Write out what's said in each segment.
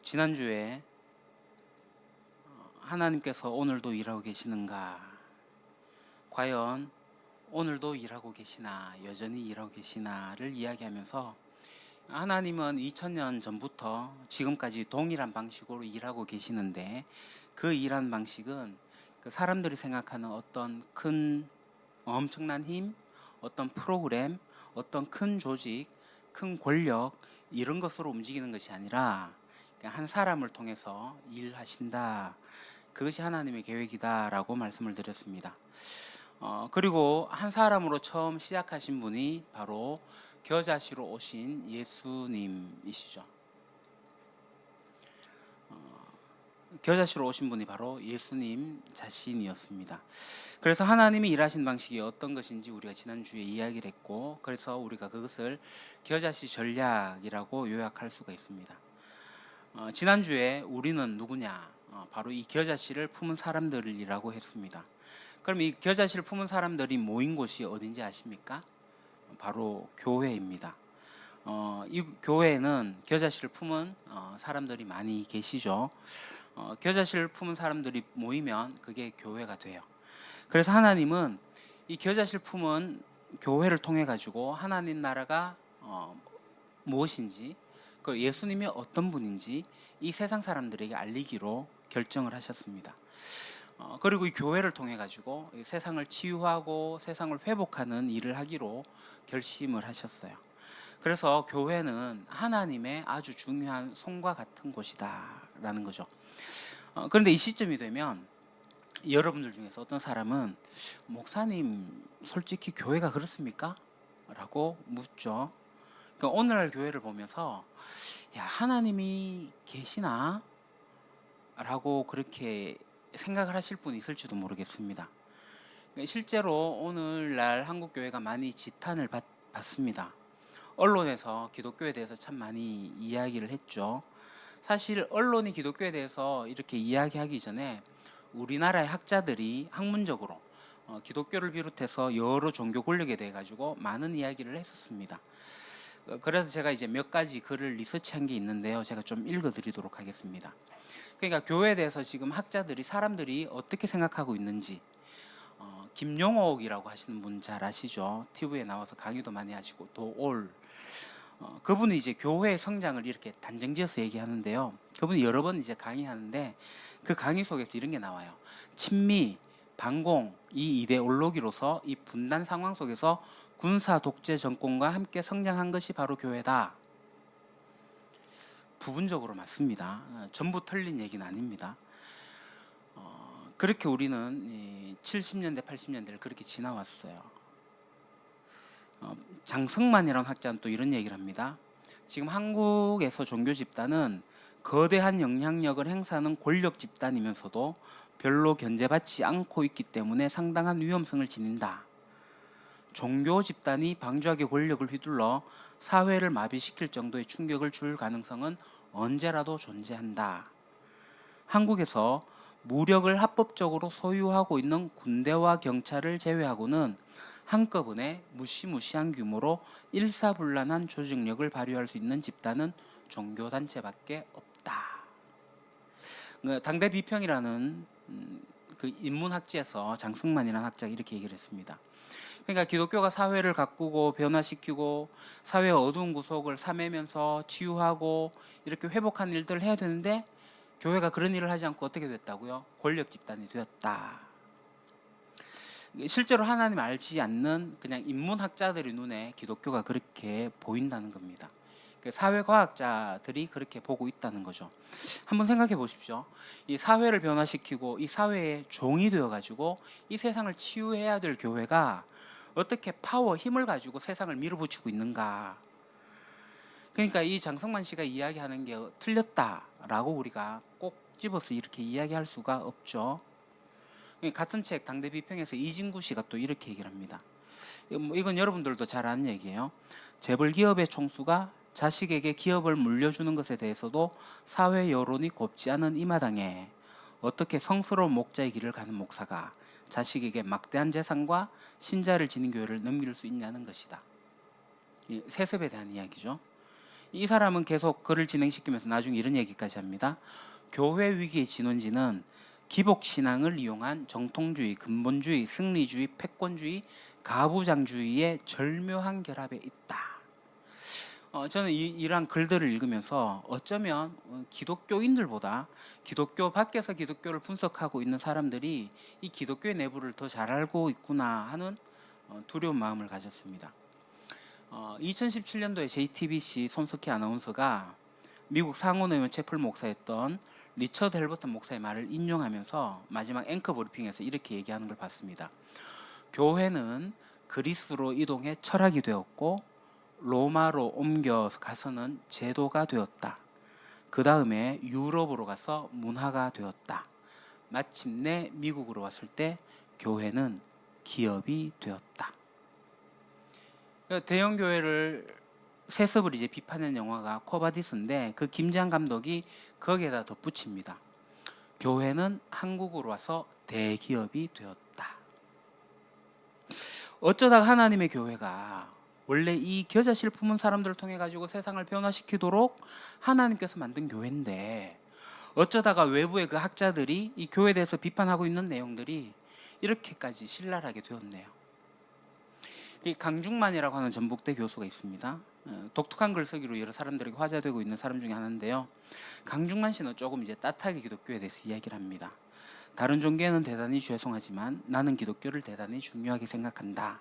지난주에 하나님께서 오늘도 일하고 계시는가? 과연 오늘도 일하고 계시나? 여전히 일하고 계시나를 이야기하면서 하나님은 2000년 전부터 지금까지 동일한 방식으로 일하고 계시는데 그 일하는 방식은 그 사람들이 생각하는 어떤 큰 엄청난 힘, 어떤 프로그램, 어떤 큰 조직, 큰 권력 이런 것으로 움직이는 것이 아니라 한 사람을 통해서 일하신다. 그것이 하나님의 계획이다라고 말씀을 드렸습니다. 그리고 한 사람으로 처음 시작하신 분이 바로 겨자씨로 오신 예수님이시죠. 겨자씨로 오신 분이 바로 예수님 자신이었습니다. 그래서 하나님이 일하신 방식이 어떤 것인지 우리가 지난주에 이야기를 했고, 그래서 우리가 그것을 겨자씨 전략이라고 요약할 수가 있습니다. 지난주에 우리는 누구냐? 바로 이 겨자씨를 품은 사람들이라고 했습니다. 그럼 이 겨자씨를 품은 사람들이 모인 곳이 어딘지 아십니까? 바로 교회입니다. 이 교회에는 겨자씨를 품은 사람들이 많이 계시죠. 겨자씨를 품은 사람들이 모이면 그게 교회가 돼요. 그래서 하나님은 이 겨자씨를 품은 교회를 통해 가지고 하나님 나라가 무엇인지, 그 예수님이 어떤 분인지 이 세상 사람들에게 알리기로 결정을 하셨습니다. 그리고 이 교회를 통해 가지고 세상을 치유하고 세상을 회복하는 일을 하기로 결심을 하셨어요. 그래서 교회는 하나님의 아주 중요한 손과 같은 곳이다라는 거죠. 그런데 이 시점이 되면 여러분들 중에서 어떤 사람은 목사님 솔직히 교회가 그렇습니까? 라고 묻죠. 그러니까 오늘날 교회를 보면서 야, 하나님이 계시나? 라고 그렇게 생각을 하실 분이 있을지도 모르겠습니다. 실제로 오늘날 한국 교회가 많이 지탄을 받습니다. 언론에서 기독교에 대해서 참 많이 이야기를 했죠. 사실 언론이 기독교에 대해서 이렇게 이야기하기 전에 우리나라의 학자들이 학문적으로 기독교를 비롯해서 여러 종교 권력에 대해 가지고 많은 이야기를 했었습니다. 그래서 제가 이제 몇 가지 글을 리서치한 게 있는데요. 제가 좀 읽어드리도록 하겠습니다. 그러니까 교회에 대해서 지금 학자들이 사람들이 어떻게 생각하고 있는지, 김용옥이라고 하시는 분 잘 아시죠? TV에 나와서 강의도 많이 하시고 도올, 그분이 이제 교회의 성장을 이렇게 단정지어서 얘기하는데요. 그분이 여러 번 이제 강의하는데 그 강의 속에서 이런 게 나와요. 친미, 반공 이 이데올로기로서 이 분단 상황 속에서 군사 독재 정권과 함께 성장한 것이 바로 교회다. 부분적으로 맞습니다. 전부 틀린 얘기는 아닙니다. 그렇게 우리는 70년대, 80년대를 그렇게 지나왔어요. 장성만이라는 학자는 또 이런 얘기를 합니다. 지금 한국에서 종교 집단은 거대한 영향력을 행사하는 권력 집단이면서도 별로 견제받지 않고 있기 때문에 상당한 위험성을 지닌다. 종교 집단이 방주하게 권력을 휘둘러 사회를 마비시킬 정도의 충격을 줄 가능성은 언제라도 존재한다. 한국에서 무력을 합법적으로 소유하고 있는 군대와 경찰을 제외하고는 한꺼번에 무시무시한 규모로 일사불란한 조직력을 발휘할 수 있는 집단은 종교단체밖에 없다. 당대 비평이라는 그 인문학지에서 장승만이라는 학자가 이렇게 얘기를 했습니다. 그러니까 기독교가 사회를 가꾸고 변화시키고 사회의 어두운 구석을 사매면서 치유하고 이렇게 회복하는 일들을 해야 되는데 교회가 그런 일을 하지 않고 어떻게 됐다고요? 권력 집단이 되었다. 실제로 하나님 알지 않는 그냥 인문학자들의 눈에 기독교가 그렇게 보인다는 겁니다. 사회과학자들이 그렇게 보고 있다는 거죠. 한번 생각해 보십시오. 이 사회를 변화시키고 이 사회의 종이 되어가지고 이 세상을 치유해야 될 교회가 어떻게 파워, 힘을 가지고 세상을 밀어붙이고 있는가. 그러니까 이 장성만 씨가 이야기하는 게 틀렸다라고 우리가 꼭 집어서 이렇게 이야기할 수가 없죠. 같은 책 당대 비평에서 이진구 씨가 또 이렇게 얘기를 합니다. 이건 여러분들도 잘 아는 얘기예요. 재벌 기업의 총수가 자식에게 기업을 물려주는 것에 대해서도 사회 여론이 곱지 않은 이 마당에 어떻게 성스러운 목자의 길을 가는 목사가 자식에게 막대한 재산과 신자를 지닌 교회를 넘길 수 있냐는 것이다. 세습에 대한 이야기죠. 이 사람은 계속 글을 진행시키면서 나중에 이런 얘기까지 합니다. 교회 위기의 진원지는 기복신앙을 이용한 정통주의, 근본주의, 승리주의, 패권주의, 가부장주의의 절묘한 결합에 있다. 저는 이러한 글들을 읽으면서 어쩌면 기독교인들보다 기독교 밖에서 기독교를 분석하고 있는 사람들이 이 기독교의 내부를 더 잘 알고 있구나 하는 두려운 마음을 가졌습니다. 2017년도에 JTBC 손석희 아나운서가 미국 상원의원 채플 목사였던 리처드 헬버슨 목사의 말을 인용하면서 마지막 앵커 브리핑에서 이렇게 얘기하는 걸 봤습니다. 교회는 그리스로 이동해 철학이 되었고 로마로 옮겨서 가서는 제도가 되었다. 그 다음에 유럽으로 가서 문화가 되었다. 마침내 미국으로 왔을 때 교회는 기업이 되었다. 대형 교회를 세습을 이제 비판한 영화가 코바디스인데 그 김재한 감독이 거기에다 덧붙입니다. 교회는 한국으로 와서 대기업이 되었다. 어쩌다가 하나님의 교회가 원래 이 겨자씨를 품은 사람들을 통해 가지고 세상을 변화시키도록 하나님께서 만든 교회인데 어쩌다가 외부의 그 학자들이 이 교회에 대해서 비판하고 있는 내용들이 이렇게까지 신랄하게 되었네요. 강중만이라고 하는 전북대 교수가 있습니다. 독특한 글쓰기로 여러 사람들에게 화제되고 있는 사람 중에 하나인데요. 강중만 씨는 조금 이제 따뜻하게 기독교에 대해서 이야기를 합니다. 다른 종교에는 대단히 죄송하지만 나는 기독교를 대단히 중요하게 생각한다.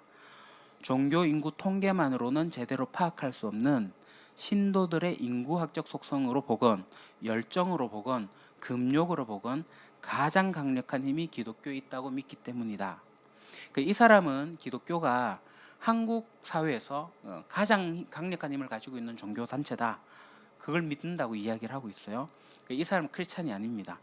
종교 인구 통계만으로는 제대로 파악할 수 없는 신도들의 인구학적 속성으로 보건 열정으로 보건 금욕으로 보건 가장 강력한 힘이 기독교에 있다고 믿기 때문이다. 이 사람은 기독교가 한국 사회에서 가장 강력한 힘을 가지고 있는 종교 단체다. 그걸 믿는다고 이야기를 하고 있어요. 이 사람은 크리스찬이 아닙니다.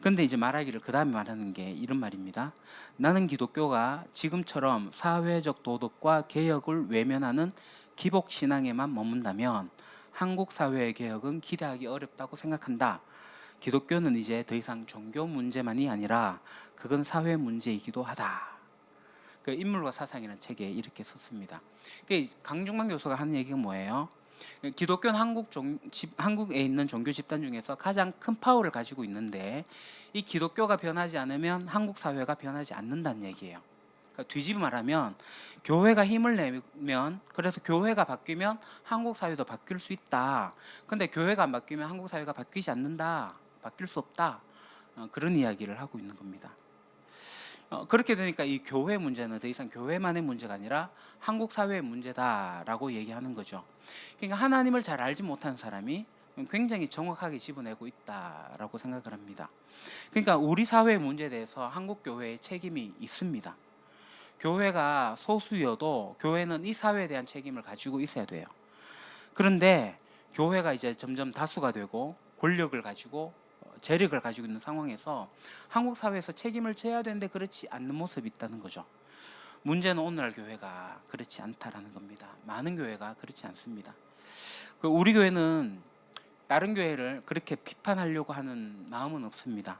근데 이제 말하기를 그 다음에 말하는 게 이런 말입니다. 나는 기독교가 지금처럼 사회적 도덕과 개혁을 외면하는 기복신앙에만 머문다면 한국 사회의 개혁은 기대하기 어렵다고 생각한다. 기독교는 이제 더 이상 종교 문제만이 아니라 그건 사회 문제이기도 하다. 그 인물과 사상이라는 책에 이렇게 썼습니다. 강중만 교수가 하는 얘기가 뭐예요? 기독교는 한국에 있는 종교 집단 중에서 가장 큰 파워를 가지고 있는데 이 기독교가 변하지 않으면 한국 사회가 변하지 않는다는 얘기예요. 그러니까 뒤집어 말하면 교회가 힘을 내면 그래서 교회가 바뀌면 한국 사회도 바뀔 수 있다. 근데 교회가 안 바뀌면 한국 사회가 바뀌지 않는다. 바뀔 수 없다. 그런 이야기를 하고 있는 겁니다. 그렇게 되니까 이 교회 문제는 더 이상 교회만의 문제가 아니라 한국 사회의 문제다라고 얘기하는 거죠. 그러니까 하나님을 잘 알지 못한 사람이 굉장히 정확하게 집어내고 있다라고 생각을 합니다. 그러니까 우리 사회의 문제에 대해서 한국 교회의 책임이 있습니다. 교회가 소수여도 교회는 이 사회에 대한 책임을 가지고 있어야 돼요. 그런데 교회가 이제 점점 다수가 되고 권력을 가지고 재력을 가지고 있는 상황에서 한국 사회에서 책임을 져야 되는데 그렇지 않는 모습이 있다는 거죠. 문제는 오늘날 교회가 그렇지 않다라는 겁니다. 많은 교회가 그렇지 않습니다. 우리 교회는 다른 교회를 그렇게 비판하려고 하는 마음은 없습니다.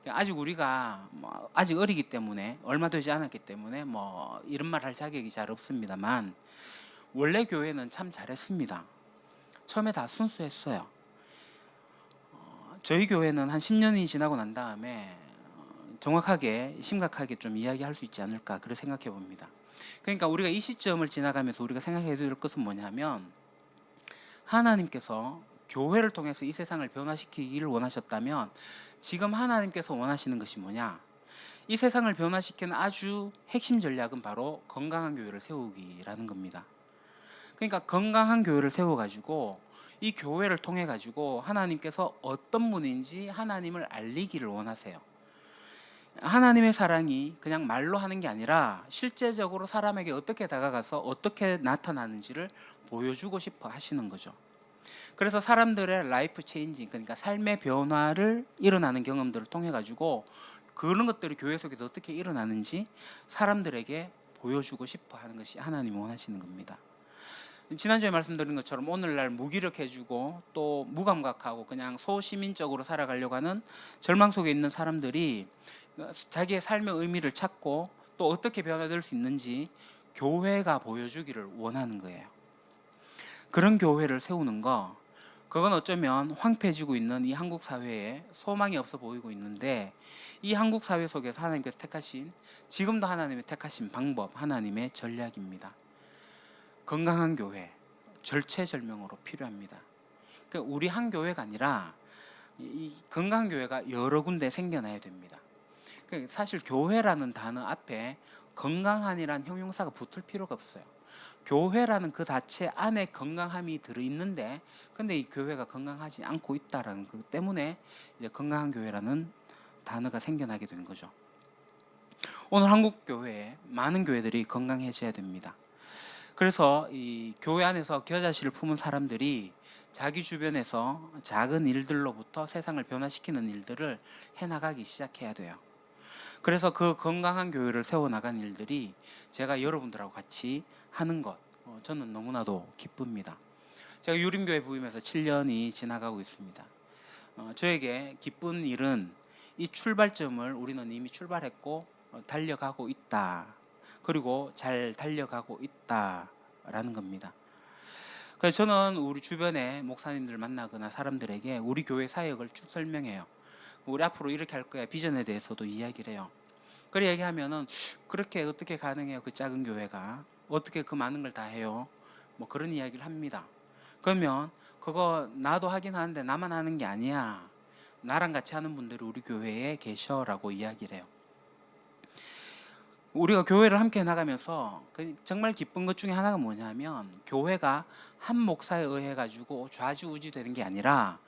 아직 우리가 아직 어리기 때문에 얼마 되지 않았기 때문에 이런 말 할 자격이 잘 없습니다만 원래 교회는 참 잘했습니다. 처음에 다 순수했어요. 저희 교회는 한 10년이 지나고 난 다음에 정확하게 심각하게 좀 이야기할 수 있지 않을까 그렇게 생각해 봅니다. 그러니까 우리가 이 시점을 지나가면서 우리가 생각해야 될 것은 뭐냐면 하나님께서 교회를 통해서 이 세상을 변화시키기를 원하셨다면 지금 하나님께서 원하시는 것이 뭐냐? 이 세상을 변화시키는 아주 핵심 전략은 바로 건강한 교회를 세우기라는 겁니다. 그러니까 건강한 교회를 세워가지고 이 교회를 통해 가지고 하나님께서 어떤 분인지 하나님을 알리기를 원하세요. 하나님의 사랑이 그냥 말로 하는 게 아니라 실제적으로 사람에게 어떻게 다가가서 어떻게 나타나는지를 보여주고 싶어 하시는 거죠. 그래서 사람들의 라이프 체인징, 그러니까 삶의 변화를 일어나는 경험들을 통해 가지고 그런 것들이 교회 속에서 어떻게 일어나는지 사람들에게 보여주고 싶어 하는 것이 하나님이 원하시는 겁니다. 지난주에 말씀드린 것처럼 오늘날 무기력해지고 또 무감각하고 그냥 소시민적으로 살아가려고 하는 절망 속에 있는 사람들이 자기의 삶의 의미를 찾고 또 어떻게 변화될 수 있는지 교회가 보여주기를 원하는 거예요. 그런 교회를 세우는 거, 그건 어쩌면 황폐해지고 있는 이 한국 사회에 소망이 없어 보이고 있는데, 이 한국 사회 속에서 하나님께서 택하신, 지금도 하나님의 택하신 방법, 하나님의 전략입니다. 건강한 교회, 절체절명으로 필요합니다. 그러니까 우리 한 교회가 아니라 이 건강한 교회가 여러 군데 생겨나야 됩니다. 그러니까 사실 교회라는 단어 앞에 건강한이란 형용사가 붙을 필요가 없어요. 교회라는 그 자체 안에 건강함이 들어있는데, 근데 이 교회가 건강하지 않고 있다라는 것 때문에 이제 건강한 교회라는 단어가 생겨나게 된 거죠. 오늘 한국 교회에 많은 교회들이 건강해져야 됩니다. 그래서 이 교회 안에서 겨자씨를 품은 사람들이 자기 주변에서 작은 일들로부터 세상을 변화시키는 일들을 해나가기 시작해야 돼요. 그래서 그 건강한 교회를 세워나간 일들이 제가 여러분들하고 같이 하는 것, 저는 너무나도 기쁩니다. 제가 유림교회 부임해서 7년이 지나가고 있습니다. 저에게 기쁜 일은 이 출발점을 우리는 이미 출발했고 달려가고 있다. 그리고 잘 달려가고 있다라는 겁니다. 그래서 저는 우리 주변에 목사님들 만나거나 사람들에게 우리 교회 사역을 쭉 설명해요. 우리 앞으로 이렇게 할 거야, 비전에 대해서도 이야기를 해요. 그래 얘기하면은 그렇게 어떻게 가능해요? 그 작은 교회가 어떻게 그 많은 걸 다 해요? 뭐 그런 이야기를 합니다. 그러면 그거 나도 하긴 하는데 나만 하는 게 아니야. 나랑 같이 하는 분들이 우리 교회에 계셔라고 이야기를 해요. 우리가 교회를 함께 나가면서 정말 기쁜 것 중에 하나가 뭐냐면, 교회가 한 목사에 의해 가지고 좌지우지 되는 게 아니라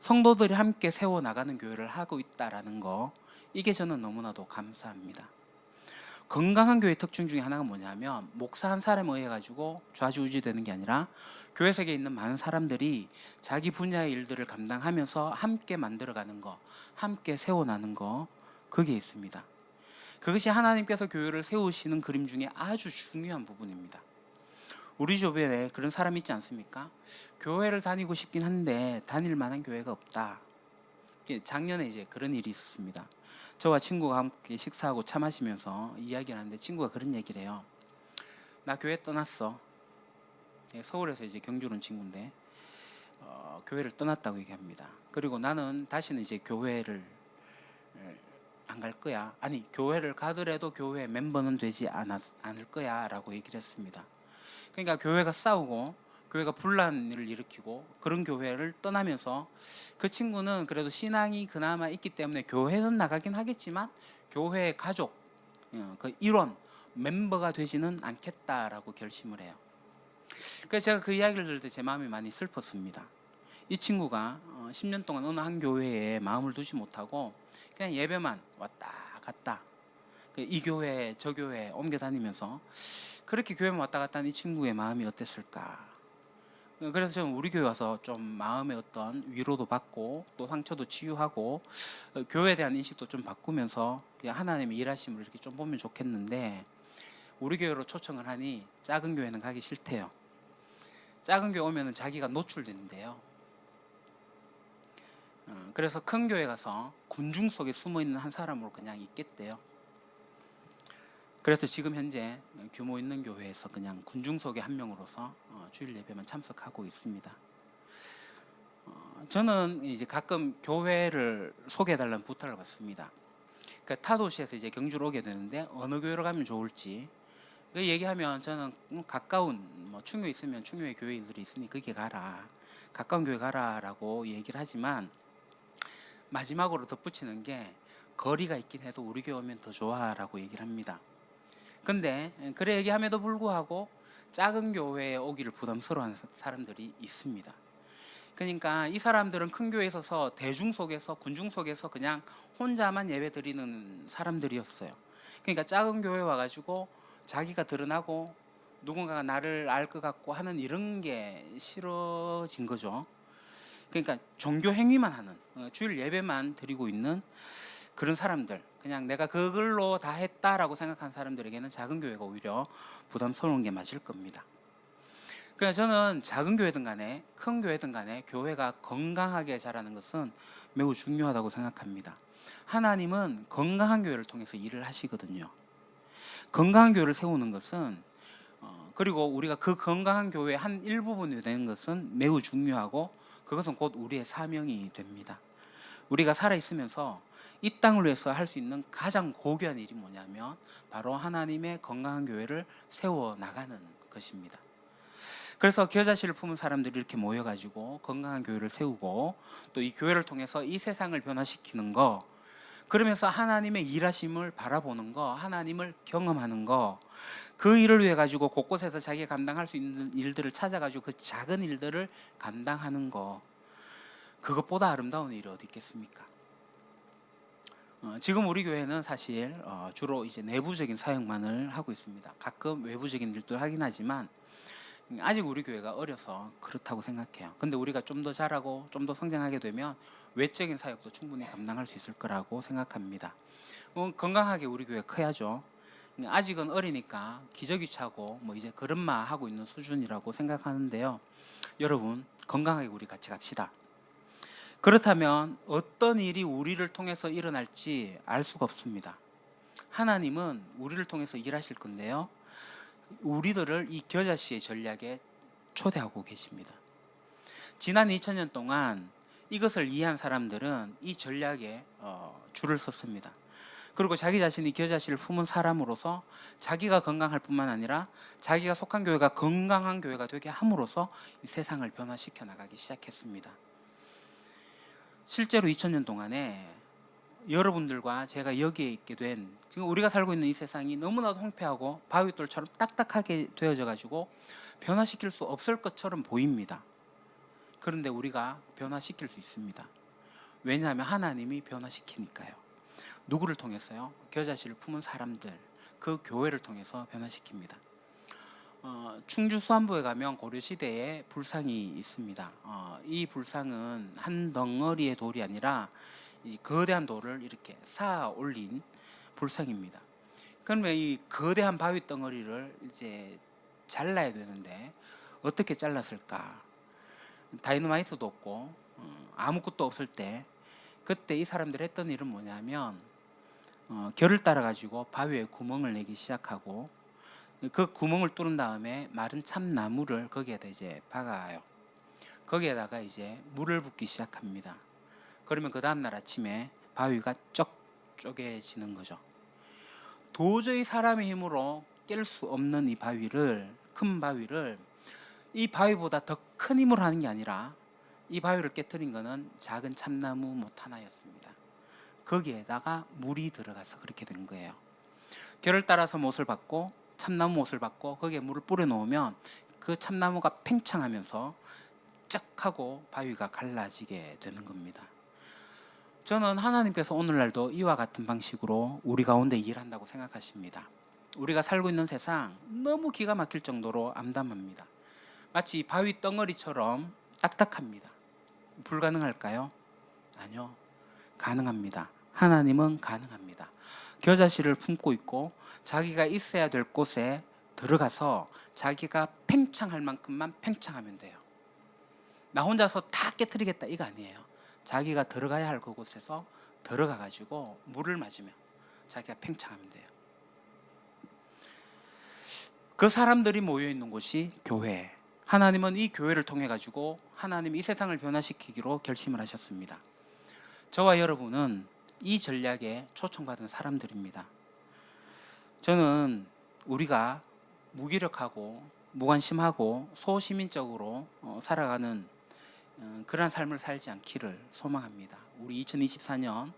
성도들이 함께 세워나가는 교회를 하고 있다라는 거, 이게 저는 너무나도 감사합니다. 건강한 교회의 특징 중에 하나가 뭐냐면, 목사 한 사람에 의해 가지고 좌지우지 되는 게 아니라 교회 속에 있는 많은 사람들이 자기 분야의 일들을 감당하면서 함께 만들어가는 거, 함께 세워나는 거, 그게 있습니다. 그것이 하나님께서 교회를 세우시는 그림 중에 아주 중요한 부분입니다. 우리 주변에 그런 사람 있지 않습니까? 교회를 다니고 싶긴 한데 다닐 만한 교회가 없다. 작년에 이제 그런 일이 있었습니다. 저와 친구가 함께 식사하고 차 마시면서 이야기를 하는데, 친구가 그런 얘기를 해요. 나 교회 떠났어. 서울에서 이제 경주로 온 친구인데 교회를 떠났다고 얘기합니다. 그리고 나는 다시는 이제 교회를 안 갈 거야. 아니, 교회를 가더라도 교회 멤버는 되지 않을 거야 라고 얘기를 했습니다. 그러니까 교회가 싸우고 교회가 분란을 일으키고 그런 교회를 떠나면서, 그 친구는 그래도 신앙이 그나마 있기 때문에 교회는 나가긴 하겠지만 교회의 가족, 그 일원, 멤버가 되지는 않겠다라고 결심을 해요. 그래서 제가 그 이야기를 들을 때 제 마음이 많이 슬펐습니다. 이 친구가 10년 동안 어느 한 교회에 마음을 두지 못하고 그냥 예배만 왔다 갔다, 이 교회 저 교회 옮겨 다니면서 그렇게 교회만 왔다 갔다 하는 이 친구의 마음이 어땠을까. 그래서 저는 우리 교회 와서 좀 마음의 어떤 위로도 받고 또 상처도 치유하고 교회에 대한 인식도 좀 바꾸면서 그냥 하나님의 일하심을 이렇게 좀 보면 좋겠는데, 우리 교회로 초청을 하니 작은 교회는 가기 싫대요. 작은 교회 오면은 자기가 노출되는데요. 그래서 큰 교회 가서 군중 속에 숨어 있는 한 사람으로 그냥 있겠대요. 그래서 지금 현재 규모 있는 교회에서 그냥 군중 속의 한 명으로서 주일 예배만 참석하고 있습니다. 저는 이제 가끔 교회를 소개해달라는 부탁을 받습니다. 그러니까 타 도시에서 이제 경주로 오게 되는데 어느 교회로 가면 좋을지 그 얘기하면, 저는 가까운 충효 있으면 충효의 교회들이 있으니 거기 가라, 가까운 교회 가라라고 얘기를 하지만 마지막으로 덧붙이는 게, 거리가 있긴 해도 우리 교회 오면 더 좋아라고 얘기를 합니다. 근데 그래 얘기함에도 불구하고 작은 교회에 오기를 부담스러워하는 사람들이 있습니다. 그러니까 이 사람들은 큰 교회에 있어서 대중 속에서 군중 속에서 그냥 혼자만 예배 드리는 사람들이었어요. 그러니까 작은 교회 와가지고 자기가 드러나고 누군가가 나를 알 것 같고 하는 이런 게 싫어진 거죠. 그러니까 종교 행위만 하는, 주일 예배만 드리고 있는 그런 사람들, 그냥 내가 그걸로 다 했다라고 생각하는 사람들에게는 작은 교회가 오히려 부담스러운 게 맞을 겁니다. 그러니까 저는 작은 교회든 간에 큰 교회든 간에 교회가 건강하게 자라는 것은 매우 중요하다고 생각합니다. 하나님은 건강한 교회를 통해서 일을 하시거든요. 건강한 교회를 세우는 것은 그리고 우리가 그 건강한 교회의 한 일부분이 되는 것은 매우 중요하고 그것은 곧 우리의 사명이 됩니다. 우리가 살아있으면서 이 땅을 위해서 할 수 있는 가장 고귀한 일이 뭐냐면 바로 하나님의 건강한 교회를 세워나가는 것입니다. 그래서 겨자씨를 품은 사람들이 이렇게 모여가지고 건강한 교회를 세우고 또 이 교회를 통해서 이 세상을 변화시키는 거, 그러면서 하나님의 일하심을 바라보는 거, 하나님을 경험하는 거, 그 일을 위해 가지고 곳곳에서 자기가 감당할 수 있는 일들을 찾아가지고 그 작은 일들을 감당하는 거, 그것보다 아름다운 일이 어디 있겠습니까? 지금 우리 교회는 사실 주로 이제 내부적인 사역만을 하고 있습니다. 가끔 외부적인 일도 하긴 하지만 아직 우리 교회가 어려서 그렇다고 생각해요. 근데 우리가 좀 더 자라고 좀 더 성장하게 되면 외적인 사역도 충분히 감당할 수 있을 거라고 생각합니다. 건강하게 우리 교회 커야죠. 아직은 어리니까 기저귀차고 뭐 이제 걸음마 하고 있는 수준이라고 생각하는데요. 여러분, 건강하게 우리 같이 갑시다. 그렇다면 어떤 일이 우리를 통해서 일어날지 알 수가 없습니다. 하나님은 우리를 통해서 일하실 건데요, 우리들을 이 겨자씨의 전략에 초대하고 계십니다. 지난 2000년 동안 이것을 이해한 사람들은 이 전략에 줄을 섰습니다. 그리고 자기 자신이 겨자씨를 품은 사람으로서 자기가 건강할 뿐만 아니라 자기가 속한 교회가 건강한 교회가 되게 함으로써 이 세상을 변화시켜 나가기 시작했습니다. 실제로 2000년 동안에 여러분들과 제가 여기에 있게 된, 지금 우리가 살고 있는 이 세상이 너무나도 황폐하고 바위돌처럼 딱딱하게 되어져 가지고 변화시킬 수 없을 것처럼 보입니다. 그런데 우리가 변화시킬 수 있습니다. 왜냐하면 하나님이 변화시키니까요. 누구를 통해서요? 겨자씨를 품은 사람들, 그 교회를 통해서 변화시킵니다. 충주 수안부에 가면 고려시대에 불상이 있습니다. 이 불상은 한 덩어리의 돌이 아니라 이 거대한 돌을 이렇게 쌓아 올린 불상입니다. 그러면 이 거대한 바위 덩어리를 이제 잘라야 되는데 어떻게 잘랐을까? 다이너마이트도 없고 아무것도 없을 때, 그때 이 사람들이 했던 일은 뭐냐면 결을 따라 가지고 바위에 구멍을 내기 시작하고 그 구멍을 뚫은 다음에 마른 참나무를 거기에다 이제 박아요. 거기에다가 이제 물을 붓기 시작합니다. 그러면 그 다음날 아침에 바위가 쪼개지는 거죠. 도저히 사람의 힘으로 깰 수 없는 이 바위를, 큰 바위를, 이 바위보다 더 큰 힘으로 하는 게 아니라 이 바위를 깨트린 거는 작은 참나무 못 하나였습니다. 거기에다가 물이 들어가서 그렇게 된 거예요. 결을 따라서 못을 받고 참나무 못을 받고 거기에 물을 뿌려 놓으면 그 참나무가 팽창하면서 쫙 하고 바위가 갈라지게 되는 겁니다. 저는 하나님께서 오늘날도 이와 같은 방식으로 우리 가운데 일한다고 생각하십니다. 우리가 살고 있는 세상 너무 기가 막힐 정도로 암담합니다. 마치 바위 덩어리처럼 딱딱합니다. 불가능할까요? 아니요, 가능합니다. 하나님은 가능합니다. 겨자씨를 품고 있고 자기가 있어야 될 곳에 들어가서 자기가 팽창할 만큼만 팽창하면 돼요. 나 혼자서 다 깨트리겠다 이거 아니에요. 자기가 들어가야 할 그곳에서 들어가 가지고 물을 맞으면 자기가 팽창하면 돼요. 그 사람들이 모여 있는 곳이 교회. 하나님은 이 교회를 통해 가지고 하나님 이 세상을 변화시키기로 결심을 하셨습니다. 저와 여러분은 이 전략에 초청받은 사람들입니다. 저는 우리가 무기력하고 무관심하고 소시민적으로 살아가는 그러한 삶을 살지 않기를 소망합니다. 우리 2024년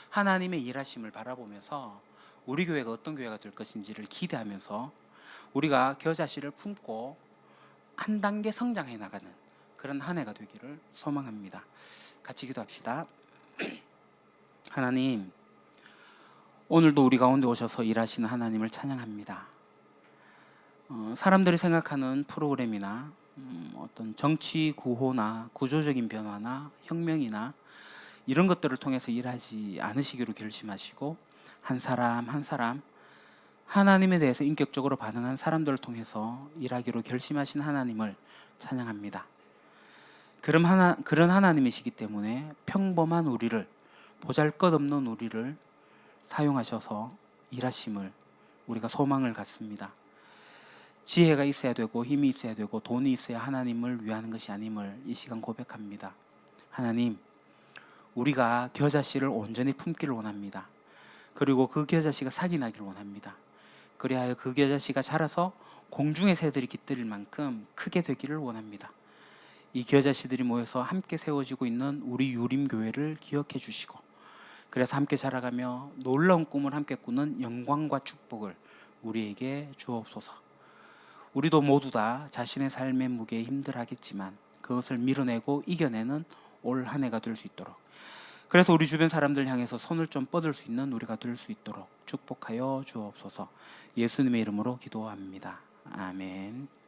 하나님의 일하심을 바라보면서 우리 교회가 어떤 교회가 될 것인지를 기대하면서 우리가 겨자씨를 품고 한 단계 성장해 나가는 그런 한 해가 되기를 소망합니다. 같이 기도합시다. 하나님, 오늘도 우리 가운데 오셔서 일하시는 하나님을 찬양합니다. 사람들이 생각하는 프로그램이나 어떤 정치 구호나 구조적인 변화나 혁명이나 이런 것들을 통해서 일하지 않으시기로 결심하시고 한 사람 한 사람 하나님에 대해서 인격적으로 반응한 사람들을 통해서 일하기로 결심하신 하나님을 찬양합니다. 그런 하나님이시기 때문에 평범한 우리를, 보잘것없는 우리를 사용하셔서 일하심을 우리가 소망을 갖습니다. 지혜가 있어야 되고 힘이 있어야 되고 돈이 있어야 하나님을 위하는 것이 아님을 이 시간 고백합니다. 하나님, 우리가 겨자씨를 온전히 품기를 원합니다. 그리고 그 겨자씨가 싹이 나기를 원합니다. 그리하여 그 겨자씨가 자라서 공중의 새들이 깃들일 만큼 크게 되기를 원합니다. 이 겨자씨들이 모여서 함께 세워지고 있는 우리 유림교회를 기억해 주시고, 그래서 함께 자라가며 놀라운 꿈을 함께 꾸는 영광과 축복을 우리에게 주옵소서. 우리도 모두 다 자신의 삶의 무게에 힘들하겠지만 그것을 밀어내고 이겨내는 올 한 해가 될 수 있도록, 그래서 우리 주변 사람들 향해서 손을 좀 뻗을 수 있는 우리가 될 수 있도록 축복하여 주옵소서. 예수님의 이름으로 기도합니다. 아멘.